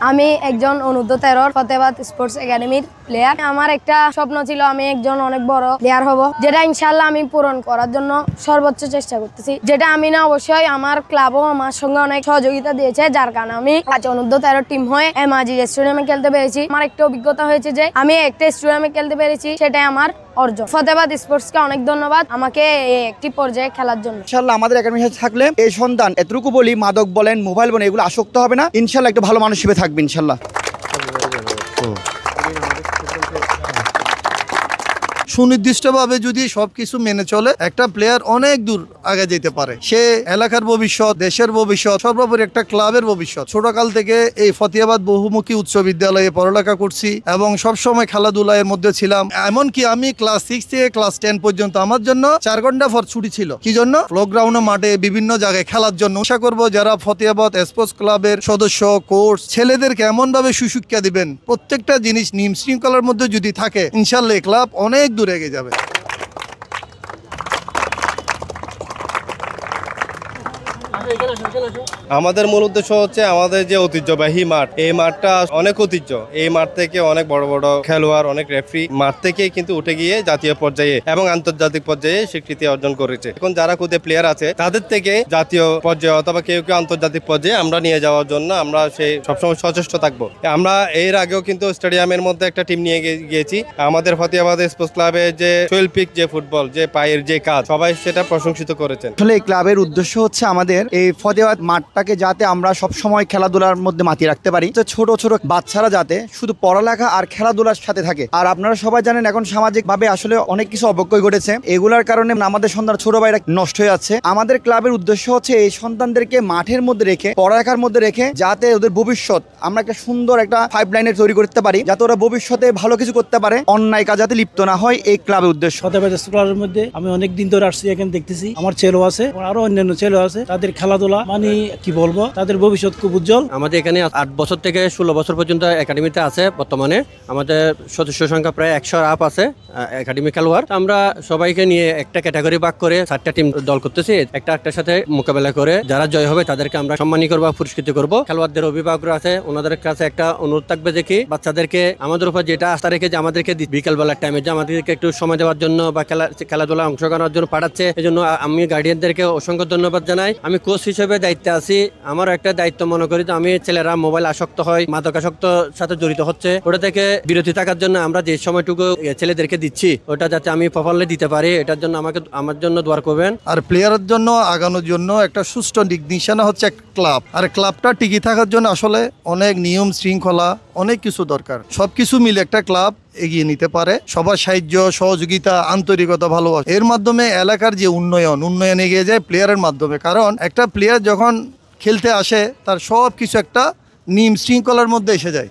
আমি একজন অনূর্ধ্ব-13 ফতেহাবাদ স্পোর্টস একাডেমির প্লেয়ার। আমার একটা স্বপ্ন ছিল আমি একজন অনেক বড় প্লেয়ার হব, যেটা ইনশাআল্লাহ আমি পূরণ করার জন্য সর্বোচ্চ চেষ্টা করতেছি। যেটা আমি না, অবশ্যই আমার ক্লাবও আমার সঙ্গে অনেক সহযোগিতা দিয়েছে, যার কারণে আমি আজ অনূর্ধ্ব-13 টিম হয়ে এমআজি স্টেডিয়ামে খেলতে পেরেছি। আমার একটা অভিজ্ঞতা হয়েছে যে আমি একটা স্টেডিয়ামে খেলতে পেরেছি, সেটাই আমার অর্জন। ফতেহাবাদ স্পোর্টসকে অনেক ধন্যবাদ আমাকে এই একটি পর্যায়ে খেলার জন্য। ইনশাআল্লাহ আমাদের একাডেমির সাথে থাকলে এই সন্তান এতটুকু বলি, মাদক বলেন, মোবাইল বলেন, এগুলো আসক্ত হবে না। ইনশাআল্লাহ একটা ভালো মানুষ হিসেবে থাকবে ইনশাআল্লাহ। সুনির্দিষ্টভাবে যদি সবকিছু মেনে চলে, একটা প্লেয়ার অনেক দূর আগে যেতে পারে। সে এলাকার ভবিষ্যৎ, দেশের ভবিষ্যৎ, সর্বোপরি একটা ক্লাবের ভবিষ্যৎ। ছোটকাল থেকে এই ফতেহাবাদ বহুমুখী উচ্চ বিদ্যালয়ে পড়ালেখা করছি এবং সবসময় খেলাধুলার মধ্যে ছিলাম। এমনকি আমি ক্লাস 6 থেকে ক্লাস 10 পর্যন্ত আমার জন্য 4 ঘন্টা পর ছুটি ছিল। কি জন্য? প্লেগ্রাউন্ডে, মাঠে, বিভিন্ন জায়গায় খেলার জন্য। আশা করবো যারা ফতেহাবাদ স্পোর্টস ক্লাবের সদস্য, কোচ, ছেলেদেরকে এমন ভাবে সুশিক্ষা দিবেন, প্রত্যেকটা জিনিস নিয়ম শৃঙ্খলার মধ্যে যদি থাকে, ইনশাআল্লাহ ক্লাব অনেক দূর এগিয়ে যাবে। আমাদের মূল উদ্দেশ্য হচ্ছে আমাদের যে ঐতিহ্যবাহী মাঠ, এই মাঠটা অনেক ঐতিহ্য। এই মাঠ থেকে অনেক বড় বড় খেলোয়াড়, অনেক রেফারি মাঠ থেকে কিন্তু উঠে গিয়ে জাতীয় পর্যায়ে এবং আন্তর্জাতিক পর্যায়ে স্বীকৃতি অর্জন করেছে। এখন যারা খুদে প্লেয়ার আছে তাদের থেকে জাতীয় পর্যায়ে অথবা কেউ কেউ আন্তর্জাতিক পর্যায়ে আমরা নিয়ে যাওয়ার জন্য আমরা সেই সবসময় সচেষ্ট থাকবো। আমরা এর আগেও কিন্তু স্টেডিয়ামের মধ্যে একটা টিম নিয়ে গিয়েছি। আমাদের ফতেহাবাদ স্পোর্টস ক্লাবের যে শৈল্পিক যে ফুটবল, যে পায়ের যে কাজ, সবাই সেটা প্রশংসিত করেছেন। আসলে এই ক্লাবের উদ্দেশ্য হচ্ছে আমাদের এই ফতেহাবাদ মাঠটাকে যাতে আমরা সব সময় খেলাধুলার মধ্যে মাতিয়ে রাখতে পারি। ছোট ছোট বাচ্চারা যাতে শুধু পড়ালেখা আর খেলাধুলার সাথে থাকে। আর আপনারা সবাই জানেন এখন সামাজিক ভাবে আসলে অনেক কিছু অবক্ষয় ঘটেছে, এগুলার কারণে আমাদের সন্তান, ছোট ভাইরা নষ্ট হয়ে যাচ্ছে। আমাদের ক্লাবের উদ্দেশ্য হচ্ছে এই সন্তানদেরকে মাঠের মধ্যে রেখে, পড়ালেখার মধ্যে রেখে, যাতে ওদের ভবিষ্যৎ আমরা একটা সুন্দর একটা পাইপলাইনের তৈরি করতে পারি, যাতে ওরা ভবিষ্যতে ভালো কিছু করতে পারে, অন্যায় কাজ যাতে লিপ্ত না হয়, এই ক্লাবের উদ্দেশ্য। ফতেহাবাদ ক্লাবের মধ্যে আমি অনেক দিন ধরে আসছি, এখানে দেখতেছি আমার ছেলেও আছে, আরো অন্যান্য ছেলেও আছে। তাদের খেলাধুলা মানে কি বলবো, তাদের ভবিষ্যৎ খুব উজ্জ্বল। আমাদের এখানে 8 বছর থেকে 16 বছর পর্যন্ত একাডেমিতে আছে। বর্তমানে আমাদের সদস্য সংখ্যা প্রায় 100 আপ আছে একাডেমি খেলোয়াড়। আমরা সবাইকে নিয়ে একটা ক্যাটাগরি ভাগ করে 4টা টিম দল করতেছি। একটার সাথে মোকাবেলা করে যারা জয় হবে তাদেরকে আমরা সম্মানী করবো, পুরস্কৃত করবো। খেলোয়াড়দের অভিভাবকরা আছে, ওনাদের কাছে একটা অনুরোধ থাকবে যে কি বাচ্চাদেরকে আমাদের উপর যেটা আস্থা রেখে যে আমাদেরকে বিকালবেলার টাইমে যে আমাদেরকে একটু সময় দেওয়ার জন্য বা খেলাধুলা অংশগ্রহণের জন্য পাঠাচ্ছে। এই জন্য আমি গার্ডিয়ানদেরকে অসংখ্য ধন্যবাদ জানাই। আমি কোচ হিসেবে দায়িত্বে আছি। আমার একটা দায়িত্ব মনে করি যে আমি ছেলেরা মোবাইল আসক্ত হয়, মাদকাসক্ত সাথে জড়িত হচ্ছে, ওটা থেকে বিরতি থাকার জন্য আমরা যে সময়টুকু ছেলেদেরকে দিচ্ছি ওটা যাতে আমি প্রপারলি দিতে পারি, এটার জন্য আমার জন্য দোয়া করবেন। আর প্লেয়ারের জন্য আগানোর জন্য একটা সুষ্ঠু দিক নিশানা হচ্ছে একটা ক্লাব। আর ক্লাবটা টিকে থাকার জন্য আসলে অনেক নিয়ম শৃঙ্খলা, অনেক কিছু দরকার। সবকিছু মিলে একটা ক্লাব এগিয়ে নিতে পারে। সবার সাহায্য, সহযোগিতা, আন্তরিকতা, ভালোবাসা, এর মাধ্যমে এলাকার যে উন্নয়ন এগিয়ে যায় প্লেয়ারের মাধ্যমে। কারণ একটা প্লেয়ার যখন খেলতে আসে তার সব কিছু একটা নিয়ম শৃঙ্খলার মধ্যে এসে যায়।